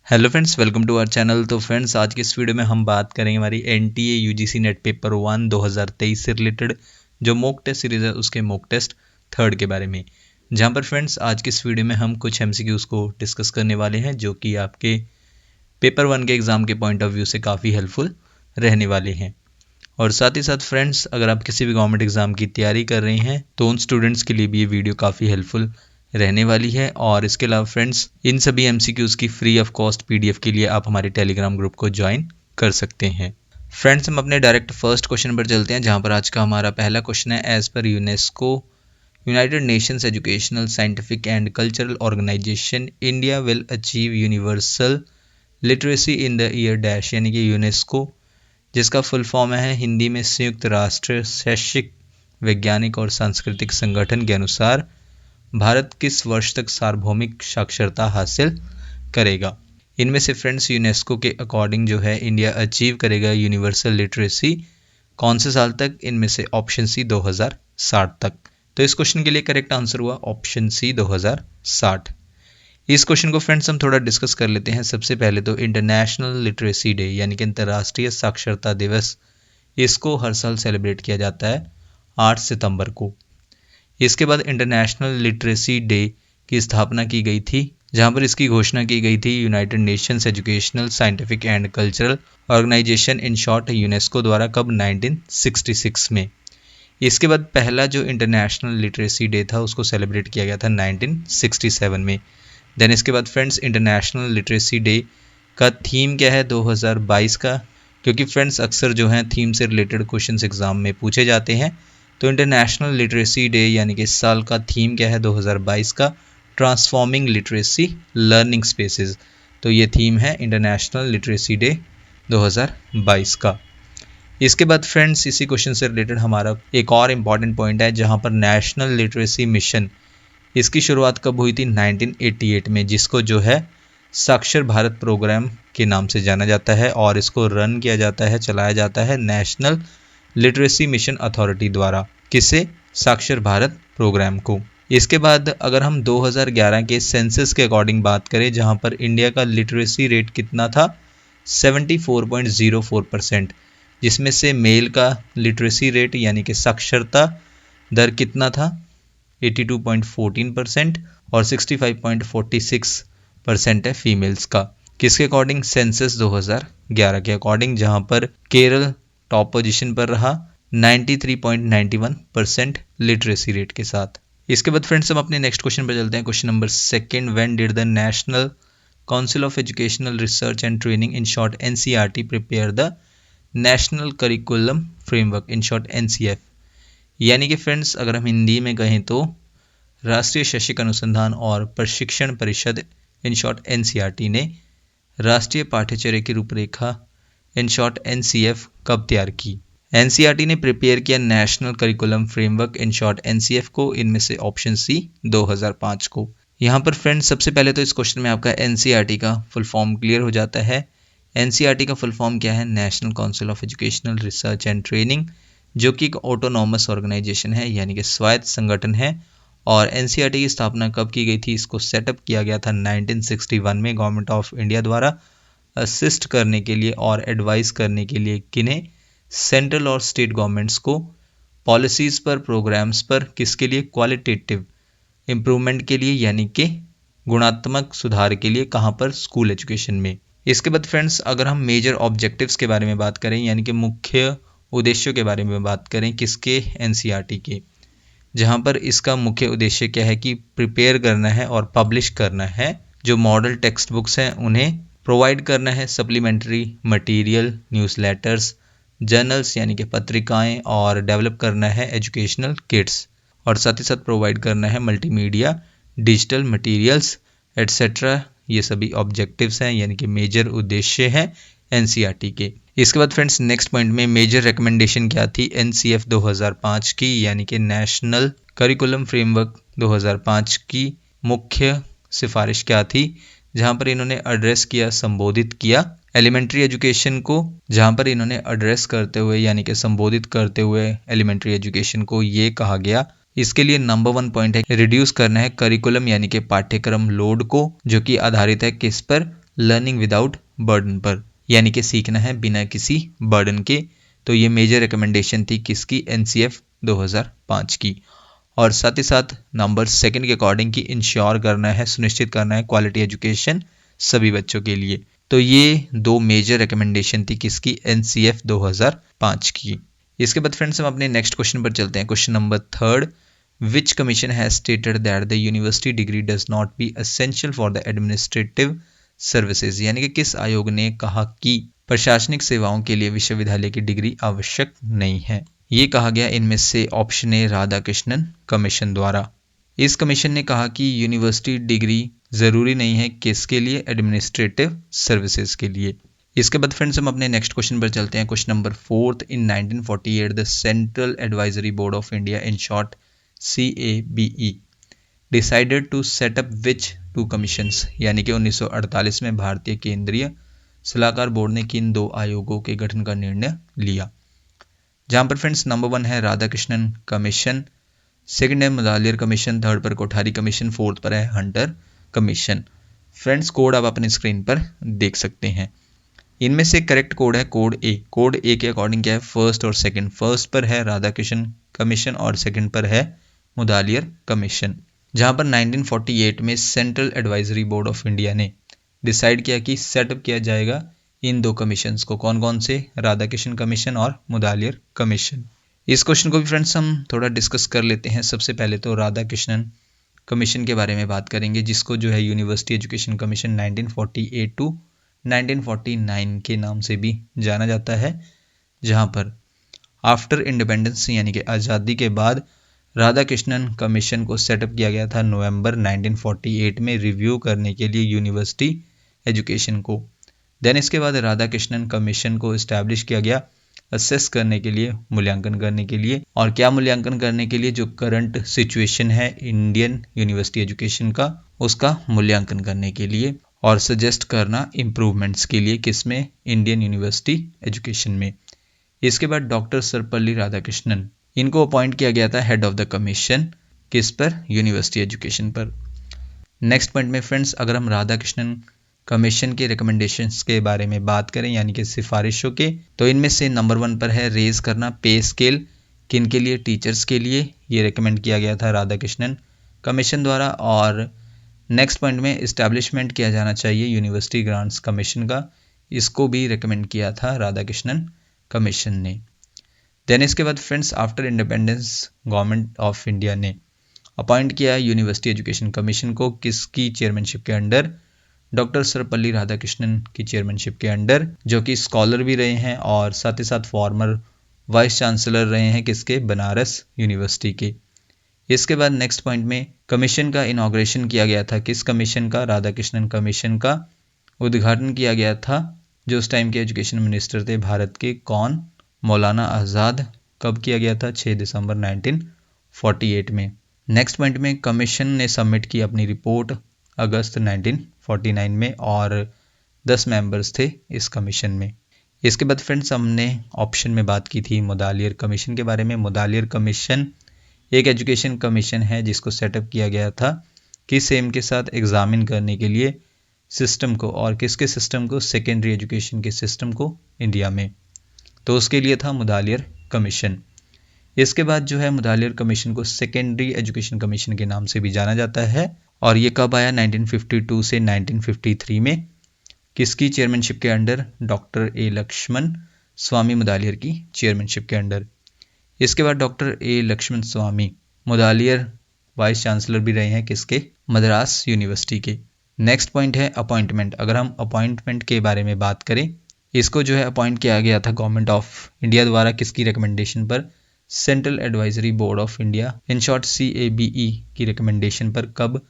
Hello friends, welcome to our channel. तो friends, आज की इस वीडियो में हम बात करेंगे हमारी एनटीए यूजीसी नेट पेपर 1 2023 से रिलेटेड जो मॉक टेस्ट सीरीज है उसके मॉक टेस्ट थर्ड के बारे में। जहां पर फ्रेंड्स आज की इस वीडियो में हम कुछ एमसीक्यूज को डिस्कस करने वाले हैं जो कि आपके पेपर 1 के एग्ज़ाम के पॉइंट ऑफ व्यू से काफ़ी हेल्पफुल रहने वाले हैं। और साथ ही साथ फ्रेंड्स, अगर आप किसी भी गवर्नमेंट एग्ज़ाम की तैयारी कर रहे हैं तो उन स्टूडेंट्स के लिए भी ये वीडियो काफ़ी हेल्पफुल रहने वाली है। और इसके अलावा फ्रेंड्स, इन सभी एमसीक्यूज़ की फ्री ऑफ कॉस्ट पीडीएफ के लिए आप हमारे टेलीग्राम ग्रुप को ज्वाइन कर सकते हैं। फ्रेंड्स, हम अपने डायरेक्ट फर्स्ट क्वेश्चन पर चलते हैं, जहां पर आज का हमारा पहला क्वेश्चन है। एज पर UNESCO United Nations Educational Scientific and Cultural Organization, India will achieve universal literacy in the year dash, यानी कि यूनेस्को, जिसका फुल फॉर्म है हिंदी में संयुक्त राष्ट्र शैक्षिक, वैज्ञानिक और सांस्कृतिक संगठन के अनुसार भारत किस वर्ष तक सार्वभौमिक साक्षरता हासिल करेगा। इनमें से फ्रेंड्स यूनेस्को के अकॉर्डिंग जो है इंडिया अचीव करेगा यूनिवर्सल लिटरेसी कौन से साल तक? इनमें से ऑप्शन सी 2060 तक। तो इस क्वेश्चन के लिए करेक्ट आंसर हुआ ऑप्शन सी 2060। इस क्वेश्चन को फ्रेंड्स हम थोड़ा डिस्कस कर लेते हैं। सबसे पहले तो इंटरनेशनल लिटरेसी डे यानी कि अंतर्राष्ट्रीय साक्षरता दिवस, इसको हर साल सेलिब्रेट किया जाता है 8 सितंबर को। इसके बाद इंटरनेशनल लिटरेसी डे की स्थापना की गई थी, जहां पर इसकी घोषणा की गई थी United Nations Educational Scientific and Cultural Organization, in short UNESCO द्वारा, कब? 1966 में। इसके बाद पहला जो इंटरनेशनल लिटरेसी डे था उसको सेलिब्रेट किया गया था 1967 में। देन इसके बाद फ्रेंड्स इंटरनेशनल लिटरेसी डे का थीम क्या है 2022 का? क्योंकि फ्रेंड्स अक्सर जो है थीम से रिलेटेड क्वेश्चंस एग्जाम में पूछे जाते हैं। तो इंटरनेशनल लिटरेसी डे यानी कि इस साल का थीम क्या है 2022 का? Transforming literacy learning spaces. तो ये थीम है इंटरनेशनल लिटरेसी डे 2022 का। इसके बाद फ्रेंड्स इसी क्वेश्चन से रिलेटेड हमारा एक और इम्पॉर्टेंट पॉइंट है, जहां पर नेशनल लिटरेसी मिशन, इसकी शुरुआत कब हुई थी? 1988 में, जिसको जो है साक्षर भारत प्रोग्राम के नाम से जाना जाता है और इसको रन किया जाता है, चलाया जाता है नेशनल लिटरेसी मिशन अथॉरिटी द्वारा। किसे? साक्षर भारत प्रोग्राम को। इसके बाद अगर हम 2011 के सेंसस के अकॉर्डिंग बात करें, जहां पर इंडिया का लिटरेसी रेट कितना था? 74.04%, जिसमें से मेल का लिटरेसी रेट यानी कि साक्षरता दर कितना था? 82.14% और 65.46% है फीमेल्स का। किसके अकॉर्डिंग? सेंसस 2011 के अकॉर्डिंग, जहां पर केरल टॉप पोजीशन पर रहा 93.91% लिटरेसी रेट के साथ। इसके बाद फ्रेंड्स हम अपने नेक्स्ट क्वेश्चन पर चलते हैं। Question number second, when did the national Council of educational research and training, in short NCERT, prepare the national curriculum framework, in short NCF. यानी कि फ्रेंड्स अगर हम हिंदी में कहें तो राष्ट्रीय शैक्षिक अनुसंधान और प्रशिक्षण परिषद, इन शॉर्ट एनसीईआरटी, ने राष्ट्रीय पाठ्यचर्या की रूपरेखा, इन शॉर्ट एनसीएफ, कब तैयार की? एनसीईआरटी ने प्रिपेयर किया national curriculum framework, in short NCF को, इनमें से ऑप्शन सी 2005 को। यहाँ पर फ्रेंड्स सबसे पहले तो इस क्वेश्चन में आपका एनसीईआरटी का फुल फॉर्म क्लियर हो जाता है। एनसीईआरटी का फुल फॉर्म क्या है? National Council of educational research and training, जो कि एक ऑटोनॉमस ऑर्गेनाइजेशन है यानी कि स्वायत्त संगठन है। और एनसीईआरटी की स्थापना कब की गई थी? इसको सेटअप किया गया था 1961 में गवर्नमेंट ऑफ इंडिया द्वारा, असिस्ट करने के लिए और एडवाइस करने के लिए किन्हें? सेंट्रल और स्टेट गवर्नमेंट्स को पॉलिसीज़ पर, प्रोग्राम्स पर। किसके लिए? क्वालिटेटिव इम्प्रूवमेंट के लिए, यानी कि गुणात्मक सुधार के लिए। कहाँ पर? स्कूल एजुकेशन में। इसके बाद फ्रेंड्स अगर हम मेजर ऑब्जेक्टिव्स के बारे में बात करें, यानी कि मुख्य उद्देश्यों के बारे में बात करें, किसके? एनसीईआरटी के। जहाँ पर इसका मुख्य उद्देश्य क्या है कि प्रिपेयर करना है और पब्लिश करना है जो मॉडल टेक्स्ट बुक्स हैं उन्हें प्रोवाइड करना है, सप्लीमेंट्री मटेरियल, न्यूज़लेटर्स, जर्नल्स यानी कि पत्रिकाएं, और डेवलप करना है एजुकेशनल किट्स, और साथ ही साथ प्रोवाइड करना है मल्टीमीडिया, डिजिटल मटेरियल्स एट्सेट्रा। ये सभी ऑब्जेक्टिव्स हैं यानी कि मेजर उद्देश्य हैं एनसीईआरटी के। इसके बाद फ्रेंड्स नेक्स्ट पॉइंट में मेजर रिकमेंडेशन क्या थी एनसीएफ 2005 की, यानी कि नेशनल करिकुलम फ्रेमवर्क 2005 की मुख्य सिफारिश क्या थी? जहां पर इन्होंने एड्रेस किया, संबोधित किया एलिमेंट्री एजुकेशन को, जहां पर इन्होंने एड्रेस करते हुए यानी कि संबोधित करते हुए एलिमेंट्री एजुकेशन को ये कहा गया, इसके लिए नंबर 1 पॉइंट है रिड्यूस करना है करिकुलम यानी कि पाठ्यक्रम लोड को, जो कि आधारित है किस पर? लर्निंग विदाउट बर्डन पर, यानी कि सीखना है बिना किसी बर्डन के। तो ये मेजर रिकमेंडेशन थी किसकी, एनसीएफ 2005 की। और साथ ही साथ नंबर 2 के अकॉर्डिंग कि इंश्योर करना है, सुनिश्चित करना है क्वालिटी एजुकेशन सभी बच्चों के लिए। तो ये 2 मेजर रिकमेंडेशन थी किसकी, एनसीएफ 2005 की। इसके बाद फ्रेंड्स हम अपने नेक्स्ट क्वेश्चन पर चलते हैं। Question number 3, which commission has stated that the university degree does not be essential for the administrative services, यानी कि किस आयोग ने कहा कि प्रशासनिक सेवाओं के लिए विश्वविद्यालय की डिग्री आवश्यक नहीं है। ये कहा गया इनमें से ऑप्शन ए राधाकृष्णन कमीशन द्वारा। इस कमीशन ने कहा कि यूनिवर्सिटी डिग्री ज़रूरी नहीं है किसके लिए, एडमिनिस्ट्रेटिव सर्विसेज के लिए। इसके बाद फ्रेंड्स हम अपने नेक्स्ट क्वेश्चन पर चलते हैं। Question number 4, in 1948 the Central Advisory Board of India, in short CABE, decided to set up which 2 commissions, यानी कि 1948 में भारतीय केंद्रीय सलाहकार बोर्ड ने किन 2 आयोगों के गठन का निर्णय लिया। जहां पर फ्रेंड्स नंबर 1 है राधाकृष्णन कमीशन, सेकंड है मुदालियर कमीशन, थर्ड पर कोठारी कमीशन, फोर्थ पर है हंटर कमीशन। फ्रेंड्स कोड आप अपनी स्क्रीन पर देख सकते हैं। इनमें से करेक्ट कोड है कोड ए। कोड ए के अकॉर्डिंग क्या है, फर्स्ट और सेकंड। फर्स्ट पर है राधाकृष्णन कमीशन और सेकंड पर है मुदालियर कमीशन। जहां पर 1948 में central Advisory Board of India ने डिसाइड किया कि सेटअप किया जाएगा इन 2 कमीशंस को। कौन कौन से, राधाकृष्णन कमीशन और मुदालियर कमीशन। इस क्वेश्चन को भी फ्रेंड्स हम थोड़ा डिस्कस कर लेते हैं। सबसे पहले तो राधाकृष्णन कमीशन के बारे में बात करेंगे, जिसको जो है यूनिवर्सिटी एजुकेशन कमीशन 1948 टू 1949 के नाम से भी जाना जाता है। जहां पर आफ्टर इंडिपेंडेंस यानी कि आज़ादी के बाद राधाकृष्णन कमीशन को सेटअप किया गया था नवंबर 1948 में रिव्यू करने के लिए यूनिवर्सिटी एजुकेशन को। देन इसके बाद राधाकृष्णन कमीशन को इस्टेब्लिश किया गया असेस करने के लिए, मूल्यांकन करने के लिए। और क्या मूल्यांकन करने के लिए, जो करंट सिचुएशन है इंडियन यूनिवर्सिटी एजुकेशन का, उसका मूल्यांकन करने के लिए और सजेस्ट करना इम्प्रूवमेंट्स के लिए, किसमें, इंडियन यूनिवर्सिटी एजुकेशन में। इसके बाद डॉक्टर सर्वपल्ली राधाकृष्णन, इनको अपॉइंट किया गया था हेड ऑफ द कमीशन, किस पर, यूनिवर्सिटी एजुकेशन पर। नेक्स्ट पॉइंट में फ्रेंड्स अगर हम राधाकृष्णन कमीशन के रिकमेंडेशंस के बारे में बात करें, यानी कि सिफारिशों के, तो इनमें से नंबर 1 पर है रेज करना पे स्केल, किन के लिए, टीचर्स के लिए। ये रिकमेंड किया गया था राधाकृष्णन कमीशन द्वारा। और नेक्स्ट पॉइंट में इस्टेब्लिशमेंट किया जाना चाहिए यूनिवर्सिटी ग्रांट्स कमीशन का, इसको भी रिकमेंड किया था राधाकृष्णन कमीशन ने। देन इसके बाद friends after independence government of India ने अपॉइंट किया यूनिवर्सिटी एजुकेशन कमीशन को, किसकी चेयरमैनशिप के अंडर, डॉक्टर सर्वपल्ली राधाकृष्णन की चेयरमैनशिप के अंडर, जो कि स्कॉलर भी रहे हैं और साथ ही साथ फॉर्मर वाइस चांसलर रहे हैं, किसके, बनारस यूनिवर्सिटी के। इसके बाद नेक्स्ट पॉइंट में कमीशन का इनॉग्रेशन किया गया था, किस कमीशन का, राधाकृष्णन कमीशन का उद्घाटन किया गया था, जो उस टाइम के एजुकेशन मिनिस्टर थे भारत के, कौन, मौलाना आज़ाद। कब किया गया था, 6 दिसंबर 1948 में। नेक्स्ट पॉइंट में कमीशन ने सबमिट की अपनी रिपोर्ट अगस्त 1949 में और 10 मेंबर्स थे इस कमीशन में। इसके बाद फ्रेंड्स हमने ऑप्शन में बात की थी मुदालियर कमीशन के बारे में। मुदालियर कमीशन एक एजुकेशन कमीशन है जिसको सेटअप किया गया था किस एम के साथ, एग्जामिन करने के लिए सिस्टम को, और किसके सिस्टम को, सेकेंडरी एजुकेशन के सिस्टम को इंडिया में। तो उसके लिए था मुदालियर कमीशन। इसके बाद जो है मुदालियर कमीशन को सेकेंडरी एजुकेशन कमीशन के नाम से भी जाना जाता है। और ये कब आया, 1952 से 1953 में, किसकी चेयरमैनशिप के under, doctor A Lakshmanaswami Mudaliar की चेयरमैनशिप के अंडर। इसके बाद doctor A Lakshmanaswami Mudaliar vice chancellor भी रहे हैं, किसके, मद्रास यूनिवर्सिटी के। नेक्स्ट पॉइंट है अपॉइंटमेंट। अगर हम अपॉइंटमेंट के बारे में बात करें, इसको जो है अपॉइंट किया गया था गवर्नमेंट ऑफ इंडिया द्वारा, किसकी रिकमेंडेशन पर, central Advisory Board of India, in short CABE की रिकमेंडेशन पर। कब,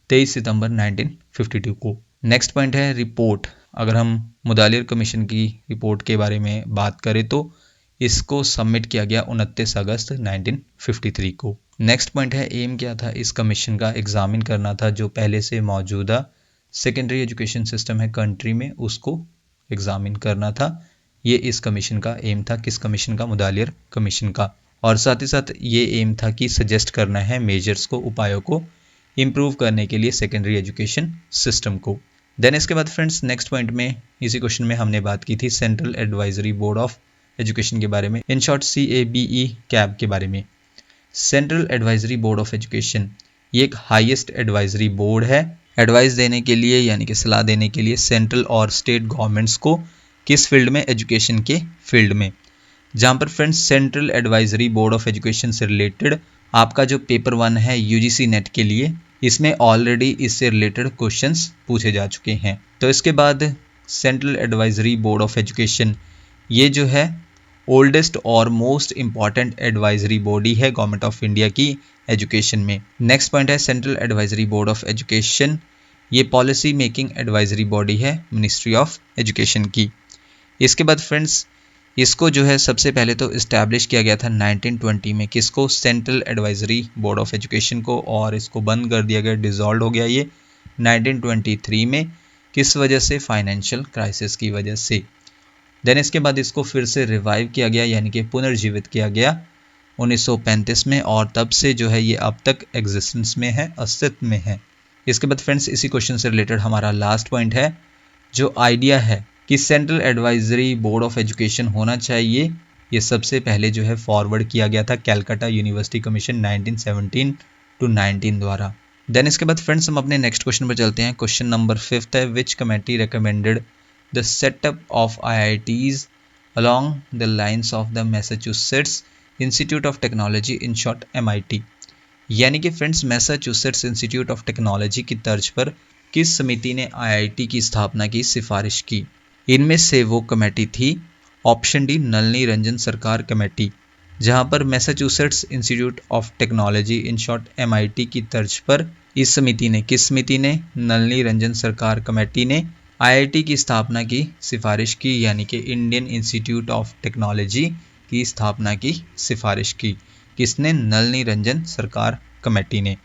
23 सितंबर 1952 को। नेक्स्ट पॉइंट है रिपोर्ट। अगर हम मुदालियर कमीशन की रिपोर्ट के बारे में बात करें तो इसको सबमिट किया गया 29 अगस्त 1953 को। नेक्स्ट पॉइंट है एम क्या था इस कमीशन का, एग्जामिन करना था जो पहले से मौजूदा सेकेंडरी एजुकेशन सिस्टम है कंट्री में, उसको एग्जामिन करना था। ये इस कमीशन का एम था, किस कमीशन का, मुदालियर कमीशन का। और साथ ही साथ ये एम था कि सजेस्ट करना है, मेजर्स को, उपायों को इम्प्रूव करने के लिए सेकेंडरी एजुकेशन सिस्टम को। नेक्स्ट पॉइंट है रिपोर्ट। देन इसके बाद फ्रेंड्स नेक्स्ट पॉइंट में इसी क्वेश्चन में हमने बात की थी central Advisory Board of education के बारे में, इन शॉर्ट CABE कैब के बारे में। Central Advisory Board of education ये एक हाईएस्ट एडवाइजरी बोर्ड है, एडवाइस देने के लिए यानी कि सलाह देने के लिए सेंट्रल और स्टेट गवर्नमेंट्स को किस फील्ड में, एजुकेशन के फील्ड में। जहाँ पर friends central Advisory Board of education से रिलेटेड आपका जो पेपर 1 है UGC नेट के लिए, इसमें ऑलरेडी इससे रिलेटेड क्वेश्चंस पूछे जा चुके हैं। तो इसके बाद central Advisory Board of education ये जो है ओल्डेस्ट और मोस्ट इम्पॉर्टेंट एडवाइजरी बॉडी है गवर्नमेंट ऑफ इंडिया की एजुकेशन में। नेक्स्ट पॉइंट है central Advisory Board of education ये पॉलिसी मेकिंग एडवाइजरी बॉडी है मिनिस्ट्री ऑफ एजुकेशन की। इसके बाद फ्रेंड्स इसको जो है सबसे पहले तो इस्टेब्लिश किया गया था 1920 में, किसको, central Advisory Board of education को, और इसको बंद कर दिया गया, डिसॉल्व हो गया ये 1923 में। किस वजह से, फाइनेंशियल क्राइसिस की वजह से। देन इसके बाद इसको फिर से रिवाइव किया गया यानी कि पुनर्जीवित किया गया 1935 में, और तब से जो है ये अब तक एग्जिस्टेंस में है, अस्तित्व में है। इसके बाद फ्रेंड्स इसी क्वेश्चन से रिलेटेड हमारा लास्ट पॉइंट है, जो आइडिया है कि central Advisory Board of education होना चाहिए, ये सबसे पहले जो है फॉरवर्ड किया गया था कैलकाटा यूनिवर्सिटी कमीशन 1917 to 19 द्वारा। देन इसके बाद फ्रेंड्स हम अपने नेक्स्ट क्वेश्चन पर चलते हैं। क्वेश्चन नंबर 5 है, विच committee recommended the setup of IITs along the lines of the Massachusetts Institute of Technology, in short MIT। यानी कि friends Massachusetts institute of technology की तर्ज पर किस समिति ने IIT की स्थापना की सिफारिश की। इनमें से वो कमेटी थी ऑप्शन डी नलिनी रंजन सरकार कमेटी, जहां पर Massachusetts institute of technology in short MIT की तर्ज पर इस समिति ने, किस समिति ने, नलिनी रंजन सरकार कमेटी ने IIT की स्थापना की सिफारिश की, यानी कि इंडियन इंस्टीट्यूट ऑफ टेक्नोलॉजी की स्थापना की सिफारिश की। किसने, नलिनी रंजन सरकार कमेटी ने।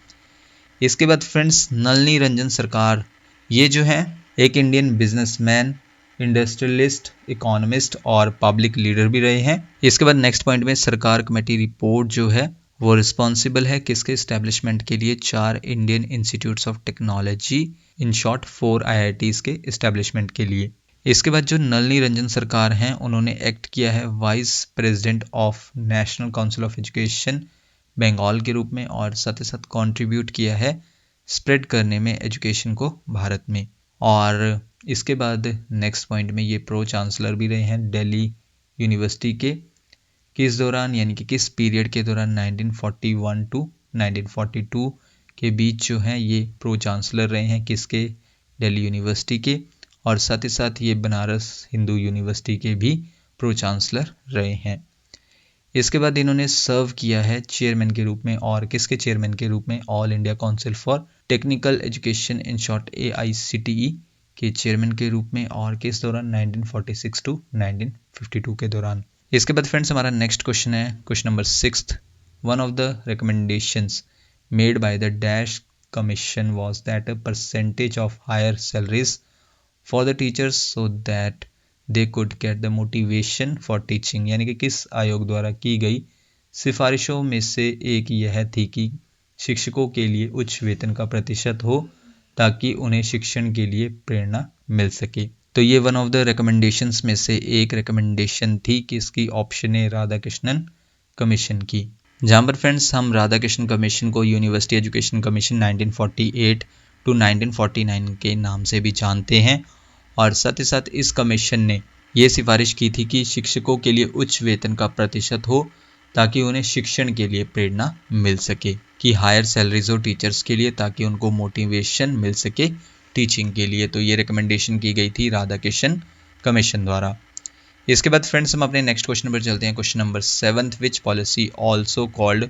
इसके बाद फ्रेंड्स नलिनी रंजन सरकार ये जो है एक इंडियन बिजनेसमैन, इंडस्ट्रियलिस्ट, इकोनॉमिस्ट और पब्लिक लीडर भी रहे हैं। इसके बाद नेक्स्ट पॉइंट में सरकार कमेटी रिपोर्ट जो है वो रिस्पॉन्सिबल है किसके इस्टेब्लिशमेंट के लिए, 4 Indian institutes of technology, in short 4 IITs के इस्टेब्लिशमेंट के लिए। इसके बाद जो नलिनी रंजन सरकार हैं उन्होंने एक्ट किया है vice president of National Council of Education Bengal के रूप में, और साथ ही साथ कंट्रीब्यूट किया है स्प्रेड करने में एजुकेशन को भारत में। और इसके बाद नेक्स्ट पॉइंट में ये प्रो चांसलर भी रहे हैं दिल्ली यूनिवर्सिटी के, किस दौरान, यानी कि किस पीरियड के दौरान, 1941 to 1942 के बीच जो हैं ये प्रो चांसलर रहे हैं किसके, दिल्ली यूनिवर्सिटी के, और साथ ही साथ ये बनारस हिंदू यूनिवर्सिटी के भी प्रो चांसलर रहे हैं। इसके बाद इन्होंने सर्व किया है चेयरमैन के रूप में, और किसके चेयरमैन के रूप में, all India council for technical education in short AICTE के चेयरमैन के रूप में, और किस दौरान, 1946 to 1952 के दौरान। इसके बाद फ्रेंड्स हमारा नेक्स्ट क्वेश्चन है question number 6, one of the recommendations made by the dash commission was that a percentage of higher salaries for the teachers so that they could get the motivation for teaching. यानी कि किस आयोग द्वारा की गई सिफारिशों में से एक यह थी कि शिक्षकों के लिए उच्च वेतन का प्रतिशत हो ताकि उन्हें शिक्षण के लिए प्रेरणा मिल सके। तो ये वन ऑफ द रिकमेंडेशंस में से एक रिकमेंडेशन थी किसकी, ऑप्शन ए राधाकृष्णन कमीशन की। जहाँ पर फ्रेंड्स हम राधाकृष्णन कमीशन को यूनिवर्सिटी एजुकेशन कमीशन 1948 to 1949 के नाम से भी जानते हैं, और साथ ही साथ इस कमीशन ने ये सिफारिश की थी कि शिक्षकों के लिए उच्च वेतन का प्रतिशत हो ताकि उन्हें शिक्षण के लिए प्रेरणा मिल सके, कि हायर सैलरीज हो टीचर्स के लिए ताकि उनको मोटिवेशन मिल सके टीचिंग के लिए। तो ये रिकमेंडेशन की गई थी राधाकृष्णन कमीशन द्वारा। इसके बाद फ्रेंड्स हम अपने नेक्स्ट क्वेश्चन पर चलते हैं। Question number 7, which policy also called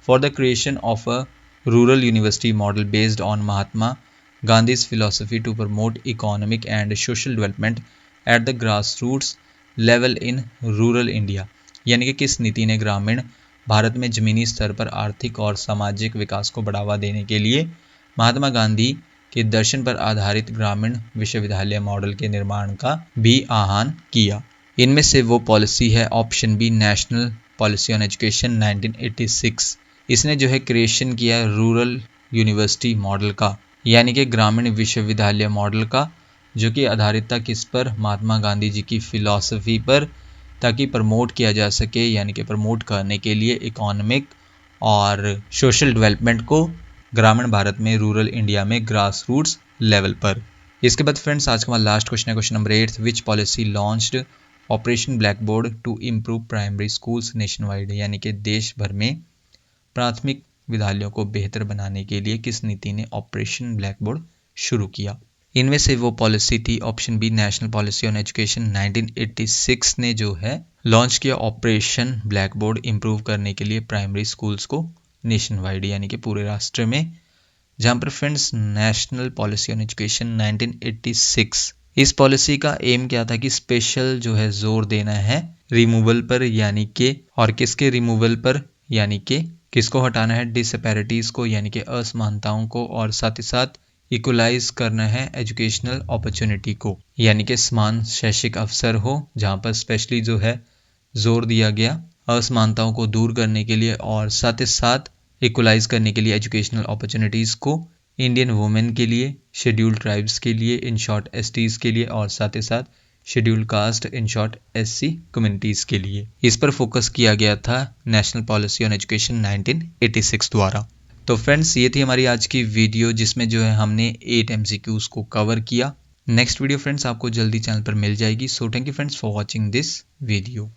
for the creation of a rural university model based on Mahatma Gandhi's philosophy to promote economic and social development at the grass roots level in rural India. यानी कि किस नीति ने ग्रामीण भारत में ज़मीनी स्तर पर आर्थिक और सामाजिक विकास को बढ़ावा देने के लिए महात्मा गांधी के दर्शन पर आधारित ग्रामीण विश्वविद्यालय मॉडल के निर्माण का भी आह्वान किया। इनमें से वो पॉलिसी है option B National Policy on Education 1986। इसने जो है क्रिएशन किया रूरल यूनिवर्सिटी मॉडल का, यानी कि ग्रामीण विश्वविद्यालय मॉडल का, जो कि आधारित था किस पर, महात्मा गांधी जी की फिलॉसफी पर, ताकि प्रमोट किया जा सके, यानी कि प्रमोट करने के लिए इकोनॉमिक और सोशल डेवलपमेंट को ग्रामीण भारत में, रूरल इंडिया में, ग्रास रूट्स लेवल पर। इसके बाद फ्रेंड्स आज का हमारा लास्ट क्वेश्चन है, question number 8, which policy launched Operation Blackboard to improve primary schools nationwide, यानी कि देश भर में प्राथमिक विद्यालयों को बेहतर बनाने के लिए किस नीति ने ऑपरेशन ब्लैक बोर्ड शुरू किया। इनमें से वो पॉलिसी थी option B, National Policy on Education 1986 ने जो है लॉन्च किया ऑपरेशन ब्लैक बोर्ड इम्प्रूव करने के लिए प्राइमरी स्कूल्स को नेशन वाइड, यानी कि पूरे राष्ट्र में। जहाँ पर friends national Policy on Education 1986, इस पॉलिसी का एम क्या था कि स्पेशल जो है जोर देना है रिमूवल पर, यानी कि, और किसके रिमूवल पर, यानी कि किसको हटाना है, डिसपैरिटीज को, यानी कि असमानताओं को, और साथ ही साथ इक्वलाइज करना है एजुकेशनल अपॉर्चुनिटी को, यानी कि समान शैक्षिक अवसर हो, जहाँ पर स्पेशली जो है जोर दिया गया असमानताओं को दूर करने के लिए, और साथ ही साथ इक्वलाइज करने के लिए एजुकेशनल अपॉर्चुनिटीज़ को इंडियन वुमेन के लिए, शेड्यूल्ड ट्राइब्स के लिए, इन शॉर्ट एसटीज़ के लिए, और साथ ही साथ scheduled caste, in short SC communities के लिए। इस पर फोकस किया गया था नेशनल पॉलिसी ऑन एजुकेशन 1986 द्वारा। तो फ्रेंड्स ये थी हमारी आज की वीडियो, जिसमें जो है हमने 8 MCQs को कवर किया। नेक्स्ट वीडियो फ्रेंड्स आपको जल्दी चैनल पर मिल जाएगी। So thank you friends for watching this video.